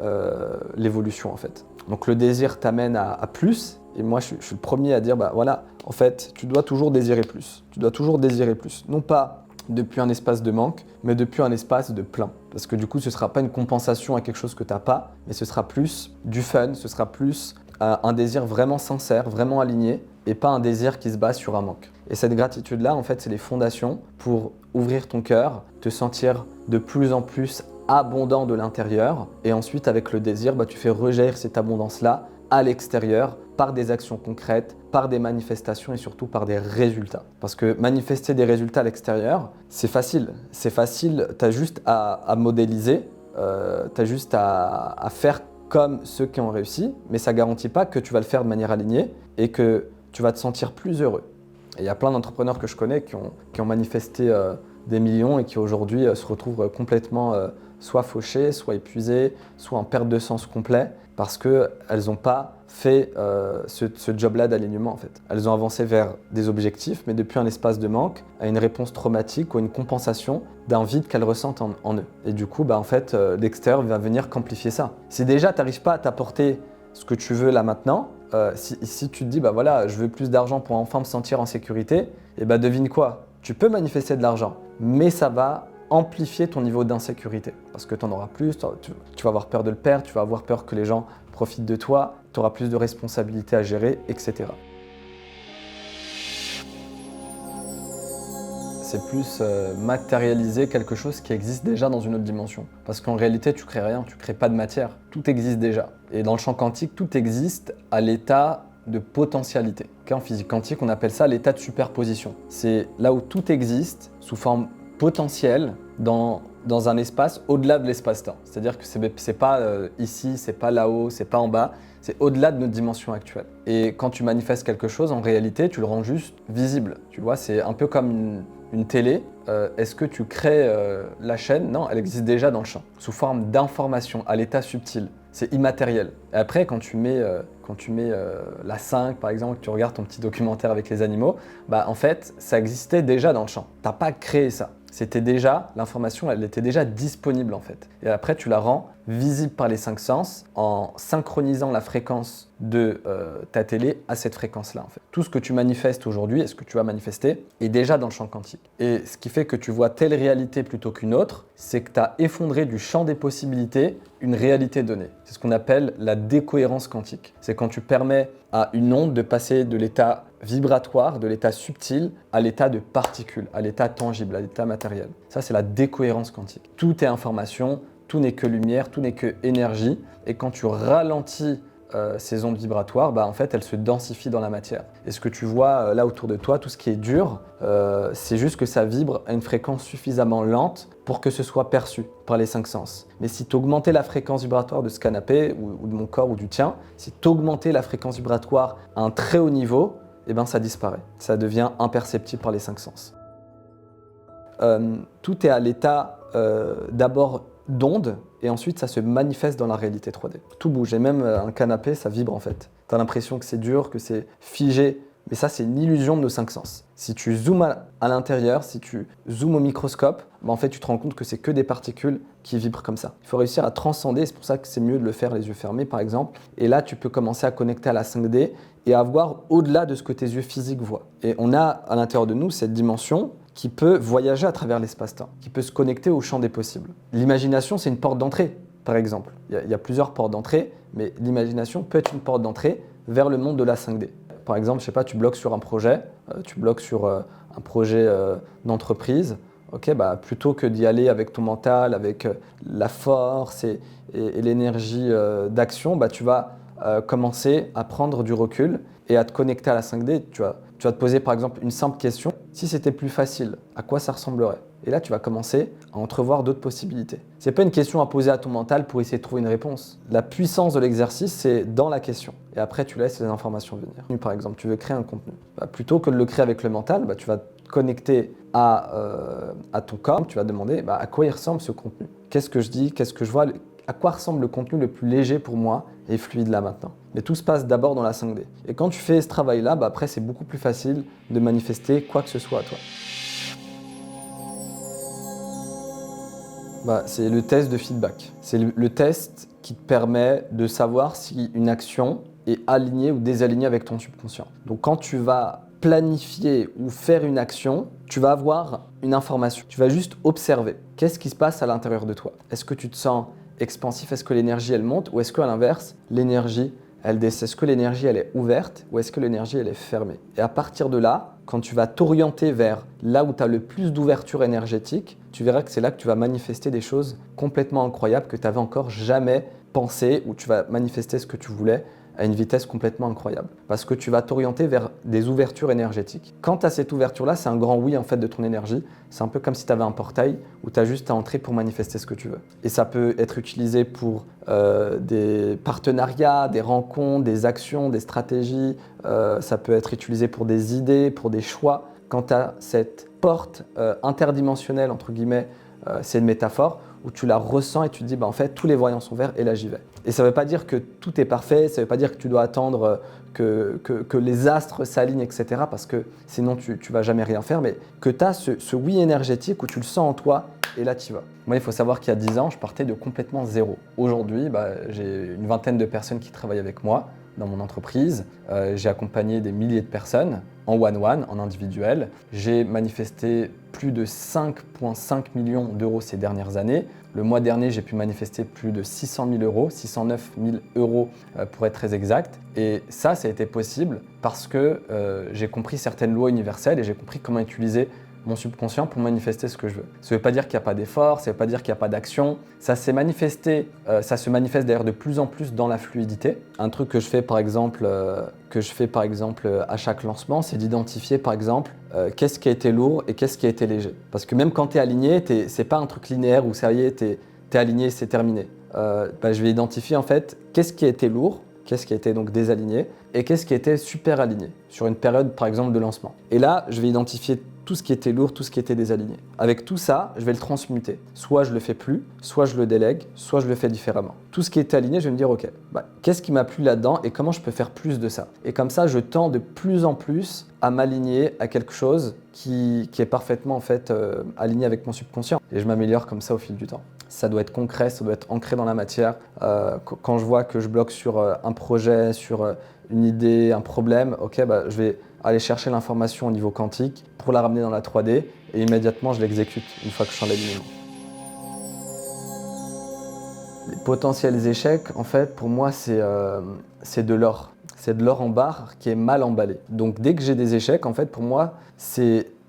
l'évolution en fait. Donc le désir t'amène à plus, et moi je suis le premier à dire, voilà, en fait, tu dois toujours désirer plus. Tu dois toujours désirer plus. Non pas depuis un espace de manque, mais depuis un espace de plein. Parce que du coup, ce ne sera pas une compensation à quelque chose que tu n'as pas, mais ce sera plus du fun, ce sera plus un désir vraiment sincère, vraiment aligné, et pas un désir qui se base sur un manque. Et cette gratitude-là, en fait, c'est les fondations pour ouvrir ton cœur, te sentir de plus en plus abondant de l'intérieur, et ensuite, avec le désir, tu fais rejaillir cette abondance-là à l'extérieur, par des actions concrètes, par des manifestations et surtout par des résultats. Parce que manifester des résultats à l'extérieur, c'est facile. C'est facile, tu as juste à modéliser, tu as juste à faire comme ceux qui ont réussi, mais ça ne garantit pas que tu vas le faire de manière alignée et que tu vas te sentir plus heureux. Et il y a plein d'entrepreneurs que je connais qui ont manifesté des millions et qui aujourd'hui se retrouvent complètement soit fauchés, soit épuisés, soit en perte de sens complet parce qu'elles n'ont pas fait ce job-là d'alignement en fait. Elles ont avancé vers des objectifs, mais depuis un espace de manque, à une réponse traumatique ou une compensation d'un vide qu'elles ressentent en eux. Et du coup, en fait, l'extérieur va venir qu'amplifier ça. Si déjà tu n'arrives pas à t'apporter ce que tu veux là maintenant, si tu te dis, voilà, je veux plus d'argent pour enfin me sentir en sécurité, et devine quoi, tu peux manifester de l'argent, mais ça va amplifier ton niveau d'insécurité parce que tu en auras plus, tu vas avoir peur de le perdre, tu vas avoir peur que les gens profitent de toi, tu auras plus de responsabilités à gérer, etc. C'est plus matérialiser quelque chose qui existe déjà dans une autre dimension. Parce qu'en réalité, tu crées rien, tu crées pas de matière, tout existe déjà. Et dans le champ quantique, tout existe à l'état de potentialité. En physique quantique, on appelle ça l'état de superposition. C'est là où tout existe sous forme potentielle dans un espace au-delà de l'espace-temps. C'est-à-dire que c'est pas ici, c'est pas là-haut, c'est pas en bas, c'est au-delà de notre dimension actuelle. Et quand tu manifestes quelque chose, en réalité, tu le rends juste visible. Tu vois, c'est un peu comme une télé. Est-ce que tu crées la chaîne? Non, elle existe déjà dans le champ, sous forme d'information, à l'état subtil. C'est immatériel. Et après, quand tu mets la 5, par exemple, que tu regardes ton petit documentaire avec les animaux, en fait, ça existait déjà dans le champ. Tu n'as pas créé ça. C'était déjà, l'information, elle était déjà disponible en fait. Et après, tu la rends visible par les 5 sens en synchronisant la fréquence de ta télé à cette fréquence-là en fait. Tout ce que tu manifestes aujourd'hui et ce que tu vas manifester est déjà dans le champ quantique. Et ce qui fait que tu vois telle réalité plutôt qu'une autre, c'est que tu as effondré du champ des possibilités une réalité donnée. C'est ce qu'on appelle la décohérence quantique. C'est quand tu permets à une onde de passer de l'état vibratoire, de l'état subtil, à l'état de particule, à l'état tangible, à l'état matériel. Ça, c'est la décohérence quantique. Tout est information, tout n'est que lumière, tout n'est que énergie. Et quand tu ralentis ces ondes vibratoires, en fait, elles se densifient dans la matière. Et ce que tu vois là autour de toi, tout ce qui est dur, c'est juste que ça vibre à une fréquence suffisamment lente pour que ce soit perçu par les 5 sens. Mais si tu augmentais la fréquence vibratoire de ce canapé, ou de mon corps, ou du tien, si tu augmentais la fréquence vibratoire à un très haut niveau, ça disparaît. Ça devient imperceptible par les 5 sens. Tout est à l'état d'abord d'onde et ensuite ça se manifeste dans la réalité 3D. Tout bouge et même un canapé, ça vibre en fait. Tu as l'impression que c'est dur, que c'est figé, mais ça c'est une illusion de nos 5 sens. Si tu zoomes à l'intérieur, si tu zoomes au microscope, en fait tu te rends compte que c'est que des particules qui vibrent comme ça. Il faut réussir à transcender, c'est pour ça que c'est mieux de le faire les yeux fermés par exemple. Et là tu peux commencer à connecter à la 5D et à voir au-delà de ce que tes yeux physiques voient. Et on a à l'intérieur de nous cette dimension qui peut voyager à travers l'espace-temps, qui peut se connecter au champ des possibles. L'imagination, c'est une porte d'entrée, par exemple. Il y a plusieurs portes d'entrée, mais l'imagination peut être une porte d'entrée vers le monde de la 5D. Par exemple, je sais pas, tu bloques sur un projet, un projet d'entreprise, plutôt que d'y aller avec ton mental, avec la force et l'énergie d'action, tu vas commencer à prendre du recul et à te connecter à la 5D. Tu vas te poser par exemple une simple question. Si c'était plus facile, à quoi ça ressemblerait? Et là, tu vas commencer à entrevoir d'autres possibilités. Ce n'est pas une question à poser à ton mental pour essayer de trouver une réponse. La puissance de l'exercice, c'est dans la question. Et après, tu laisses les informations venir. Par exemple, tu veux créer un contenu. Plutôt que de le créer avec le mental, tu vas te connecter à ton corps. Tu vas demander à quoi il ressemble ce contenu. Qu'est-ce que je dis? Qu'est-ce que je vois? À quoi ressemble le contenu le plus léger pour moi et fluide là maintenant? Mais tout se passe d'abord dans la 5D. Et quand tu fais ce travail-là, après, c'est beaucoup plus facile de manifester quoi que ce soit à toi. C'est le test de feedback. C'est le test qui te permet de savoir si une action est alignée ou désalignée avec ton subconscient. Donc quand tu vas planifier ou faire une action, tu vas avoir une information. Tu vas juste observer. Qu'est-ce qui se passe à l'intérieur de toi? Est-ce que tu te sens expansif? Est-ce que l'énergie elle monte? Ou est-ce qu'à l'inverse, l'énergie elle descend? Est-ce que l'énergie elle est ouverte ou est-ce que l'énergie elle est fermée? Et à partir de là, quand tu vas t'orienter vers là où tu as le plus d'ouverture énergétique, tu verras que c'est là que tu vas manifester des choses complètement incroyables que tu n'avais encore jamais pensé, ou tu vas manifester ce que tu voulais à une vitesse complètement incroyable. Parce que tu vas t'orienter vers des ouvertures énergétiques. Quand tu as cette ouverture-là, c'est un grand oui en fait de ton énergie. C'est un peu comme si tu avais un portail où tu as juste à entrer pour manifester ce que tu veux. Et ça peut être utilisé pour des partenariats, des rencontres, des actions, des stratégies. Ça peut être utilisé pour des idées, pour des choix. Quand tu as cette porte interdimensionnelle, entre guillemets, c'est une métaphore, où tu la ressens et tu te dis en fait tous les voyants sont verts et là j'y vais. Et ça ne veut pas dire que tout est parfait, ça ne veut pas dire que tu dois attendre que les astres s'alignent, etc. parce que sinon tu ne vas jamais rien faire, mais que tu as ce oui énergétique où tu le sens en toi et là tu y vas. Moi il faut savoir qu'il y a 10 ans je partais de complètement zéro. Aujourd'hui j'ai une vingtaine de personnes qui travaillent avec moi dans mon entreprise. J'ai accompagné des milliers de personnes en one-one, en individuel. J'ai manifesté plus de 5,5 millions d'euros ces dernières années. Le mois dernier, j'ai pu manifester plus de 600 000 euros, 609 000 euros pour être très exact. Et ça a été possible parce que j'ai compris certaines lois universelles et j'ai compris comment utiliser mon subconscient pour manifester ce que je veux. Ça ne veut pas dire qu'il n'y a pas d'effort, ça ne veut pas dire qu'il n'y a pas d'action. Ça se manifeste d'ailleurs de plus en plus dans la fluidité. Un truc que je fais par exemple, à chaque lancement, c'est d'identifier par exemple qu'est-ce qui a été lourd et qu'est-ce qui a été léger. Parce que même quand tu es aligné, c'est pas un truc linéaire où ça y est, tu es aligné, c'est terminé. Je vais identifier en fait qu'est-ce qui a été lourd, qu'est-ce qui a été donc désaligné et qu'est-ce qui a été super aligné sur une période par exemple de lancement. Et là, je vais identifier tout ce qui était lourd, tout ce qui était désaligné. Avec tout ça, je vais le transmuter. Soit je le fais plus, soit je le délègue, soit je le fais différemment. Tout ce qui était aligné, je vais me dire ok, qu'est-ce qui m'a plu là-dedans et comment je peux faire plus de ça? Et comme ça, je tends de plus en plus à m'aligner à quelque chose qui est parfaitement en fait aligné avec mon subconscient. Et je m'améliore comme ça au fil du temps. Ça doit être concret, ça doit être ancré dans la matière. Quand je vois que je bloque sur un projet, sur une idée, un problème, je vais aller chercher l'information au niveau quantique pour la ramener dans la 3D et immédiatement je l'exécute une fois que je suis en alignement. Les potentiels échecs, en fait, pour moi, c'est de l'or. C'est de l'or en barre qui est mal emballé. Donc dès que j'ai des échecs, en fait, pour moi,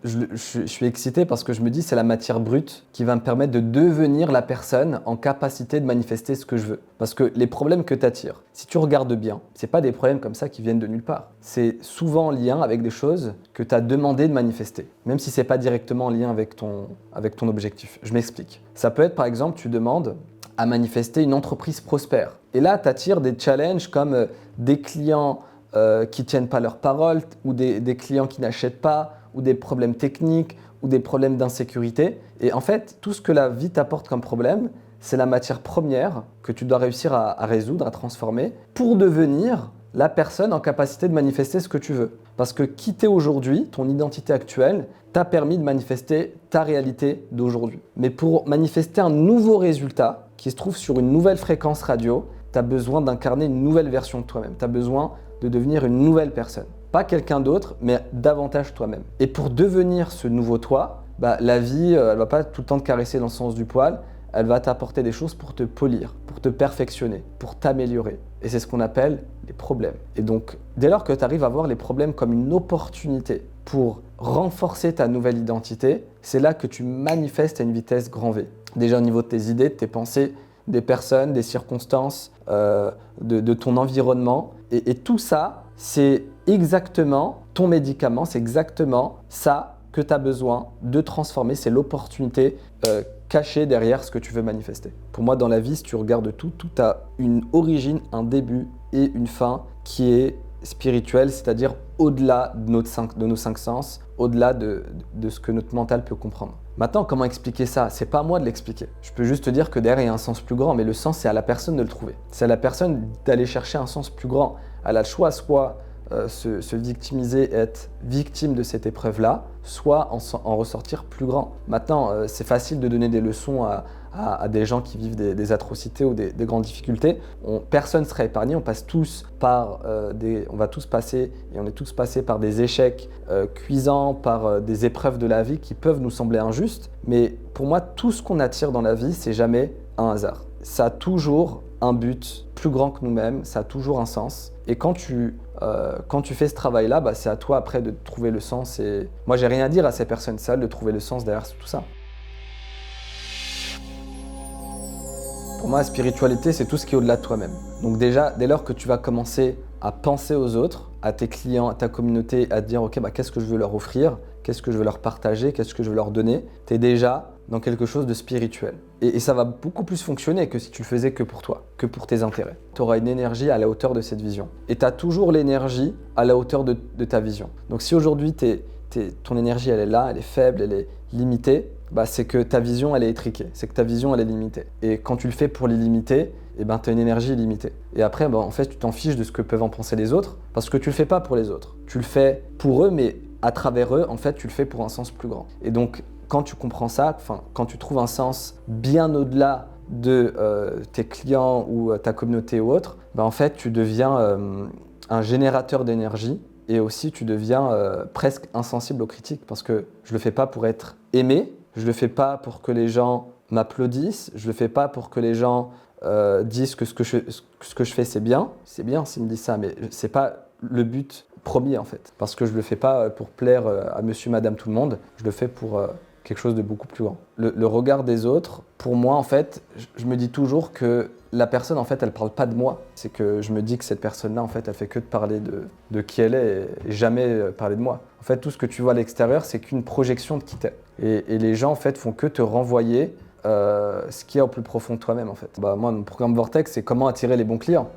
je suis excité parce que je me dis c'est la matière brute qui va me permettre de devenir la personne en capacité de manifester ce que je veux. Parce que les problèmes que tu attires, si tu regardes bien, c'est pas des problèmes comme ça qui viennent de nulle part. C'est souvent en lien avec des choses que tu as demandé de manifester, même si c'est pas directement en lien avec ton objectif. Je m'explique. Ça peut être par exemple, tu demandes à manifester une entreprise prospère. Et là, tu attires des challenges comme des clients qui ne tiennent pas leur parole, ou des clients qui n'achètent pas, ou des problèmes techniques, ou des problèmes d'insécurité. Et en fait, tout ce que la vie t'apporte comme problème, c'est la matière première que tu dois réussir à résoudre, à transformer, pour devenir la personne en capacité de manifester ce que tu veux. Parce que qui t'es aujourd'hui, ton identité actuelle, t'a permis de manifester ta réalité d'aujourd'hui. Mais pour manifester un nouveau résultat qui se trouve sur une nouvelle fréquence radio, tu as besoin d'incarner une nouvelle version de toi-même. Tu as besoin de devenir une nouvelle personne. Pas quelqu'un d'autre, mais davantage toi-même. Et pour devenir ce nouveau toi, la vie, elle va pas tout le temps te caresser dans le sens du poil, elle va t'apporter des choses pour te polir, pour te perfectionner, pour t'améliorer. Et c'est ce qu'on appelle les problèmes. Et donc, dès lors que tu arrives à voir les problèmes comme une opportunité pour renforcer ta nouvelle identité, c'est là que tu manifestes à une vitesse grand V. Déjà au niveau de tes idées, de tes pensées, des personnes, des circonstances, de ton environnement. Et tout ça, c'est exactement ton médicament, c'est exactement ça que tu as besoin de transformer, c'est l'opportunité cachée derrière ce que tu veux manifester. Pour moi, dans la vie, si tu regardes tout a une origine, un début et une fin qui est spirituelle, c'est-à-dire au-delà de nos cinq sens, au-delà de ce que notre mental peut comprendre. Maintenant, comment expliquer ça? C'est pas à moi de l'expliquer. Je peux juste te dire que derrière, il y a un sens plus grand, mais le sens, c'est à la personne de le trouver. C'est à la personne d'aller chercher un sens plus grand. Elle a le choix, soit se victimiser et être victime de cette épreuve-là, soit en ressortir plus grand. Maintenant, c'est facile de donner des leçons à des gens qui vivent des atrocités ou des grandes difficultés. Personne ne sera épargné, on passe tous par on va tous passer et on est tous passés par des échecs cuisants, par des épreuves de la vie qui peuvent nous sembler injustes. Mais pour moi, tout ce qu'on attire dans la vie, c'est jamais un hasard. Ça a toujours un but plus grand que nous-mêmes, ça a toujours un sens. Et quand tu fais ce travail-là, bah, c'est à toi après de trouver le sens. Et moi, j'ai rien à dire à ces personnes seules de trouver le sens derrière tout ça. Pour moi, la spiritualité, c'est tout ce qui est au-delà de toi-même. Donc déjà, dès lors que tu vas commencer à penser aux autres, à tes clients, à ta communauté, à te dire « Ok, bah, qu'est-ce que je veux leur offrir? Qu'est-ce que je veux leur partager? Qu'est-ce que je veux leur donner ?» Tu es déjà dans quelque chose de spirituel. Et ça va beaucoup plus fonctionner que si tu le faisais que pour toi, que pour tes intérêts. Tu auras une énergie à la hauteur de cette vision. Et tu as toujours l'énergie à la hauteur de ta vision. Donc si aujourd'hui, ton énergie, elle est là, elle est faible, elle est limitée, bah, c'est que ta vision, elle est étriquée. C'est que ta vision, elle est limitée. Et quand tu le fais pour l'illimité, eh ben, tu as une énergie illimitée. Et après, bah, en fait, tu t'en fiches de ce que peuvent en penser les autres parce que tu le fais pas pour les autres. Tu le fais pour eux, mais à travers eux, en fait, tu le fais pour un sens plus grand. Et donc, quand tu comprends ça, quand tu trouves un sens bien au-delà de tes clients ou ta communauté ou autre, bah, en fait, tu deviens un générateur d'énergie et aussi tu deviens presque insensible aux critiques parce que je le fais pas pour être aimé, je le fais pas pour que les gens m'applaudissent, je le fais pas pour que les gens disent que ce que je fais c'est bien s'ils me disent ça, mais c'est pas le but premier en fait, parce que je le fais pas pour plaire à monsieur, madame, tout le monde, je le fais pour quelque chose de beaucoup plus grand. Le regard des autres, pour moi en fait, je me dis toujours que la personne en fait, elle parle pas de moi. C'est que je me dis que cette personne-là en fait, elle fait que de parler de qui elle est et jamais parler de moi. En fait, tout ce que tu vois à l'extérieur, c'est qu'une projection de qui t'es. Et les gens en fait font que te renvoyer ce qui est au plus profond de toi-même en fait. Bah, moi, mon programme Vortex, c'est comment attirer les bons clients.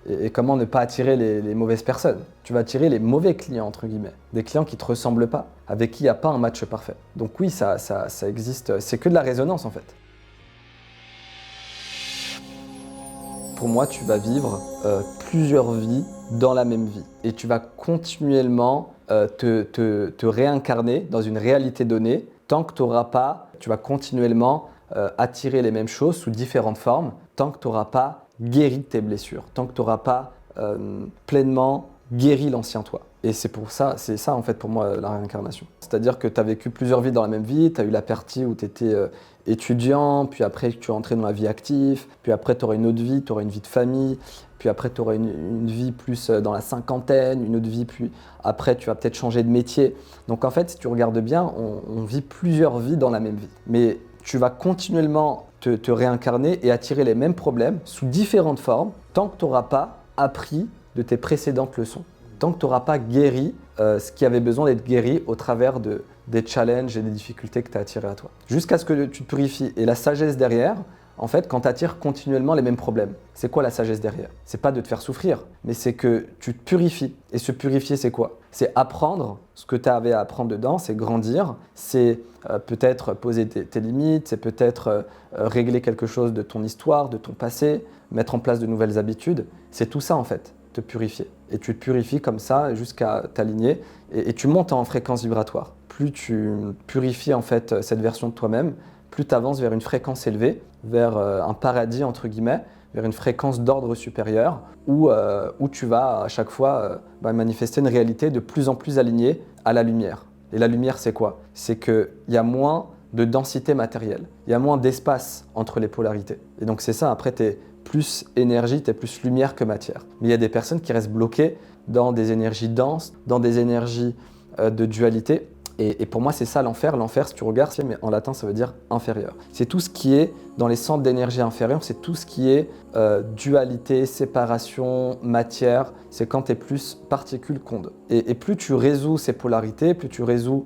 Et comment ne pas attirer les mauvaises personnes. Tu vas attirer les mauvais clients, entre guillemets. Des clients qui ne te ressemblent pas, avec qui il n'y a pas un match parfait. Donc oui, ça existe. C'est que de la résonance, en fait. Pour moi, tu vas vivre plusieurs vies dans la même vie. Et tu vas continuellement te réincarner dans une réalité donnée tant que tu n'auras pas, tu vas continuellement attirer les mêmes choses sous différentes formes, tant que tu n'auras pas guéri de tes blessures, tant que tu n'auras pas pleinement guéri l'ancien toi. Et c'est ça en fait pour moi la réincarnation. C'est-à-dire que tu as vécu plusieurs vies dans la même vie, tu as eu la partie où tu étais étudiant, puis après tu es entré dans la vie active, puis après tu auras une autre vie, tu auras une vie de famille, puis après tu auras une vie plus dans la cinquantaine, une autre vie, puis après tu vas peut-être changer de métier. Donc en fait, si tu regardes bien, on vit plusieurs vies dans la même vie. Mais tu vas continuellement te réincarner et attirer les mêmes problèmes sous différentes formes tant que tu n'auras pas appris de tes précédentes leçons, tant que tu n'auras pas guéri ce qui avait besoin d'être guéri au travers des challenges et des difficultés que tu as attirées à toi. Jusqu'à ce que tu te purifies. Et la sagesse derrière, en fait, quand tu attires continuellement les mêmes problèmes, c'est quoi la sagesse derrière? C'est pas de te faire souffrir, mais c'est que tu te purifies. Et se purifier, c'est quoi? C'est apprendre ce que tu avais à apprendre dedans, c'est grandir, c'est peut-être poser tes limites, c'est peut-être régler quelque chose de ton histoire, de ton passé, mettre en place de nouvelles habitudes. C'est tout ça en fait, te purifier. Et tu te purifies comme ça jusqu'à t'aligner et tu montes en fréquence vibratoire. Plus tu purifies en fait cette version de toi-même, plus tu avances vers une fréquence élevée, vers un paradis entre guillemets, vers une fréquence d'ordre supérieur où tu vas à chaque fois manifester une réalité de plus en plus alignée à la lumière. Et la lumière, c'est quoi? C'est qu'il y a moins de densité matérielle, il y a moins d'espace entre les polarités. Et donc c'est ça, après tu es plus énergie, tu es plus lumière que matière. Mais il y a des personnes qui restent bloquées dans des énergies denses, dans des énergies de dualité. Et pour moi, c'est ça l'enfer. L'enfer, si tu regardes, mais en latin, ça veut dire inférieur. C'est tout ce qui est dans les centres d'énergie inférieurs, c'est tout ce qui est dualité, séparation, matière. C'est quand tu es plus particule qu'onde. Et plus tu résous ces polarités, plus tu résous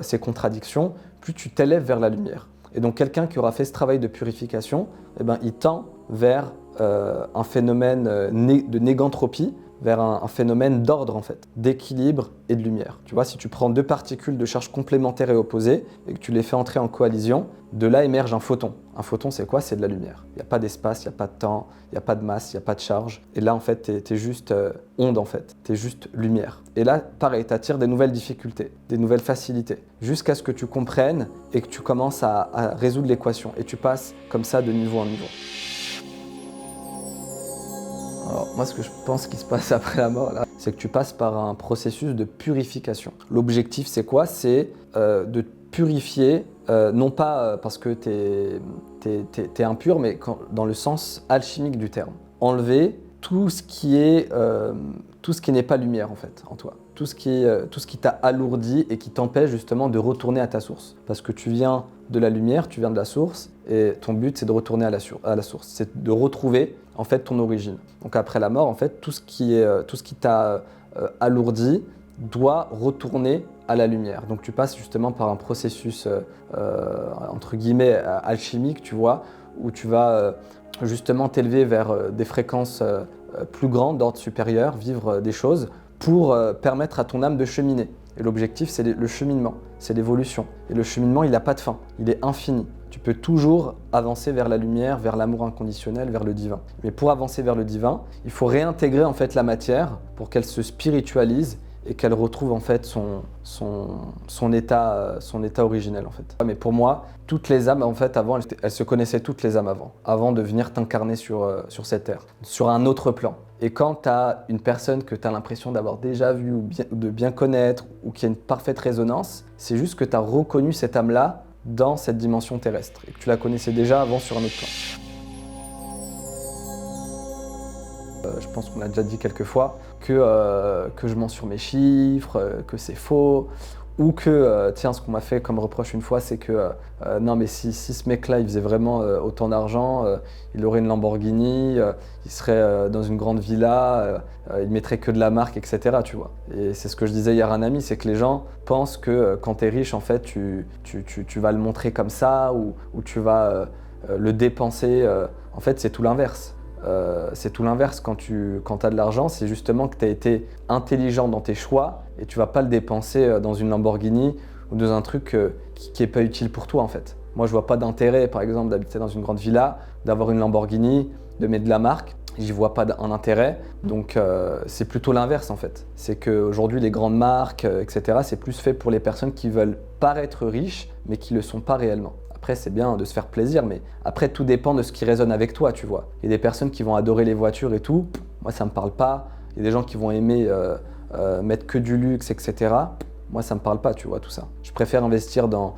ces contradictions, plus tu t'élèves vers la lumière. Et donc quelqu'un qui aura fait ce travail de purification, eh ben, il tend vers un phénomène de négantropie, vers un phénomène d'ordre en fait, d'équilibre et de lumière. Tu vois, si tu prends deux particules de charge complémentaires et opposées et que tu les fais entrer en coalition, de là émerge un photon. Un photon, c'est quoi? C'est de la lumière. Il n'y a pas d'espace, il n'y a pas de temps, il n'y a pas de masse, il n'y a pas de charge. Et là, en fait, tu es juste onde, en fait. Tu es juste lumière. Et là, pareil, tu attires des nouvelles difficultés, des nouvelles facilités, jusqu'à ce que tu comprennes et que tu commences à résoudre l'équation. Et tu passes comme ça de niveau en niveau. Alors, moi, ce que je pense qui se passe après la mort, là, c'est que tu passes par un processus de purification. L'objectif, c'est quoi? C'est de purifier, non pas parce que t'es impur, mais dans le sens alchimique du terme. Enlever tout ce qui n'est pas lumière, en fait, en toi. Tout ce qui t'a alourdi et qui t'empêche justement de retourner à ta source. Parce que tu viens de la lumière, tu viens de la source, et ton but, c'est de retourner à la source. C'est de retrouver en fait ton origine. Donc après la mort, en fait, tout ce qui t'a alourdi doit retourner à la lumière. Donc tu passes justement par un processus entre guillemets alchimique, tu vois, où tu vas justement t'élever vers des fréquences plus grandes, d'ordre supérieur, vivre des choses pour permettre à ton âme de cheminer. Et l'objectif, c'est le cheminement, c'est l'évolution. Et le cheminement, il n'a pas de fin, il est infini. Tu peux toujours avancer vers la lumière, vers l'amour inconditionnel, vers le divin. Mais pour avancer vers le divin, il faut réintégrer en fait la matière pour qu'elle se spiritualise et qu'elle retrouve en fait son état originel en fait. Mais pour moi, toutes les âmes en fait avant, elles se connaissaient toutes les âmes avant de venir t'incarner sur cette terre, sur un autre plan. Et quand tu as une personne que tu as l'impression d'avoir déjà vue ou de bien connaître ou qui a une parfaite résonance, c'est juste que tu as reconnu cette âme-là dans cette dimension terrestre et que tu la connaissais déjà avant sur un autre plan. Je pense qu'on a déjà dit quelques fois que je mens sur mes chiffres, que c'est faux, ou que, tiens, ce qu'on m'a fait comme reproche une fois, c'est que non mais si ce mec-là, il faisait vraiment autant d'argent, il aurait une Lamborghini, il serait dans une grande villa, il mettrait que de la marque, etc. Tu vois. Et c'est ce que je disais hier à un ami, c'est que les gens pensent que quand tu es riche, en fait, tu vas le montrer comme ça, ou tu vas le dépenser. En fait, c'est tout l'inverse. C'est tout l'inverse quand tu as de l'argent, c'est justement que tu as été intelligent dans tes choix et tu vas pas le dépenser dans une Lamborghini ou dans un truc qui est pas utile pour toi en fait. Moi je vois pas d'intérêt par exemple d'habiter dans une grande villa, d'avoir une Lamborghini, de mettre de la marque, j'y vois pas un intérêt. Donc c'est plutôt l'inverse en fait. C'est qu'aujourd'hui les grandes marques, etc. c'est plus fait pour les personnes qui veulent paraître riches mais qui le sont pas réellement. Après, c'est bien de se faire plaisir, mais après, tout dépend de ce qui résonne avec toi, tu vois. Il y a des personnes qui vont adorer les voitures et tout. Moi, ça me parle pas. Il y a des gens qui vont aimer mettre que du luxe, etc. Moi, ça me parle pas, tu vois, tout ça. Je préfère investir dans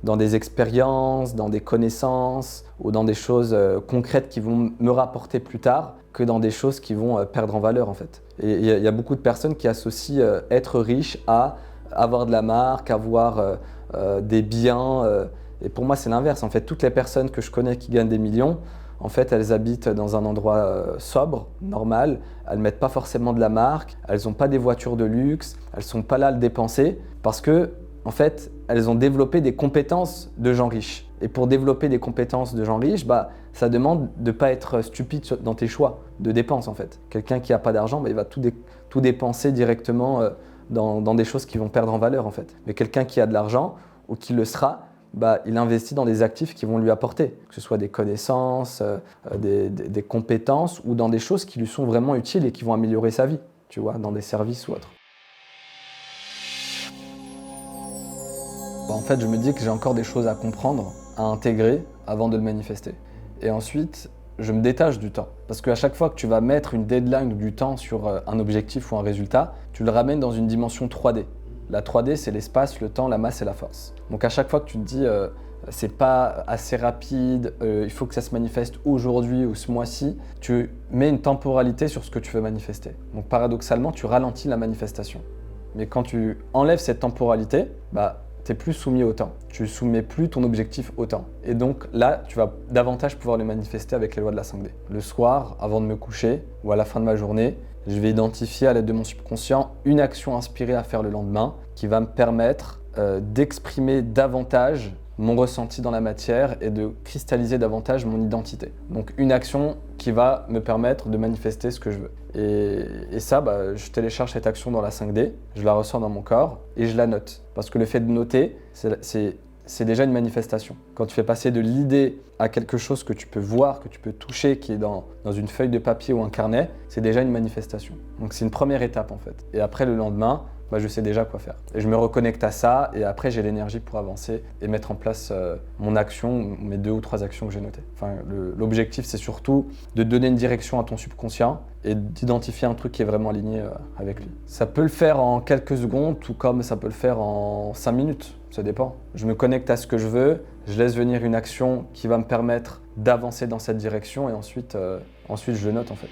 des expériences, dans des connaissances ou dans des choses concrètes qui vont me rapporter plus tard que dans des choses qui vont perdre en valeur, en fait. Et il y a beaucoup de personnes qui associent être riche à avoir de la marque, avoir des biens. Et pour moi, c'est l'inverse. En fait, toutes les personnes que je connais qui gagnent des millions, en fait, elles habitent dans un endroit sobre, normal. Elles ne mettent pas forcément de la marque. Elles n'ont pas des voitures de luxe. Elles ne sont pas là à le dépenser parce que, en fait, elles ont développé des compétences de gens riches. Et pour développer des compétences de gens riches, ça demande de ne pas être stupide dans tes choix de dépenses, en fait. Quelqu'un qui n'a pas d'argent, il va tout dépenser directement dans des choses qui vont perdre en valeur, en fait. Mais quelqu'un qui a de l'argent ou qui le sera, il investit dans des actifs qui vont lui apporter, que ce soit des connaissances, des compétences ou dans des choses qui lui sont vraiment utiles et qui vont améliorer sa vie, tu vois, dans des services ou autres. En fait, je me dis que j'ai encore des choses à comprendre, à intégrer avant de le manifester. Et ensuite, je me détache du temps. Parce qu'à chaque fois que tu vas mettre une deadline ou du temps sur un objectif ou un résultat, tu le ramènes dans une dimension 3D. La 3D, c'est l'espace, le temps, la masse et la force. Donc à chaque fois que tu te dis c'est pas assez rapide, il faut que ça se manifeste aujourd'hui ou ce mois-ci, tu mets une temporalité sur ce que tu veux manifester. Donc paradoxalement, tu ralentis la manifestation. Mais quand tu enlèves cette temporalité, tu n'es plus soumis au temps. Tu ne soumets plus ton objectif au temps. Et donc là, tu vas davantage pouvoir le manifester avec les lois de la 5D. Le soir, avant de me coucher ou à la fin de ma journée, je vais identifier à l'aide de mon subconscient une action inspirée à faire le lendemain qui va me permettre d'exprimer davantage mon ressenti dans la matière et de cristalliser davantage mon identité. Donc une action qui va me permettre de manifester ce que je veux. Et ça, je télécharge cette action dans la 5D, je la ressens dans mon corps et je la note. Parce que le fait de noter, c'est déjà une manifestation. Quand tu fais passer de l'idée à quelque chose que tu peux voir, que tu peux toucher, qui est dans une feuille de papier ou un carnet, c'est déjà une manifestation. Donc c'est une première étape en fait. Et après le lendemain, je sais déjà quoi faire. Et je me reconnecte à ça et après j'ai l'énergie pour avancer et mettre en place mon action, mes 2 ou 3 actions que j'ai notées. Enfin, l'objectif c'est surtout de donner une direction à ton subconscient et d'identifier un truc qui est vraiment aligné avec lui. Ça peut le faire en quelques secondes tout comme ça peut le faire en 5 minutes, ça dépend. Je me connecte à ce que je veux, je laisse venir une action qui va me permettre d'avancer dans cette direction et ensuite je le note en fait.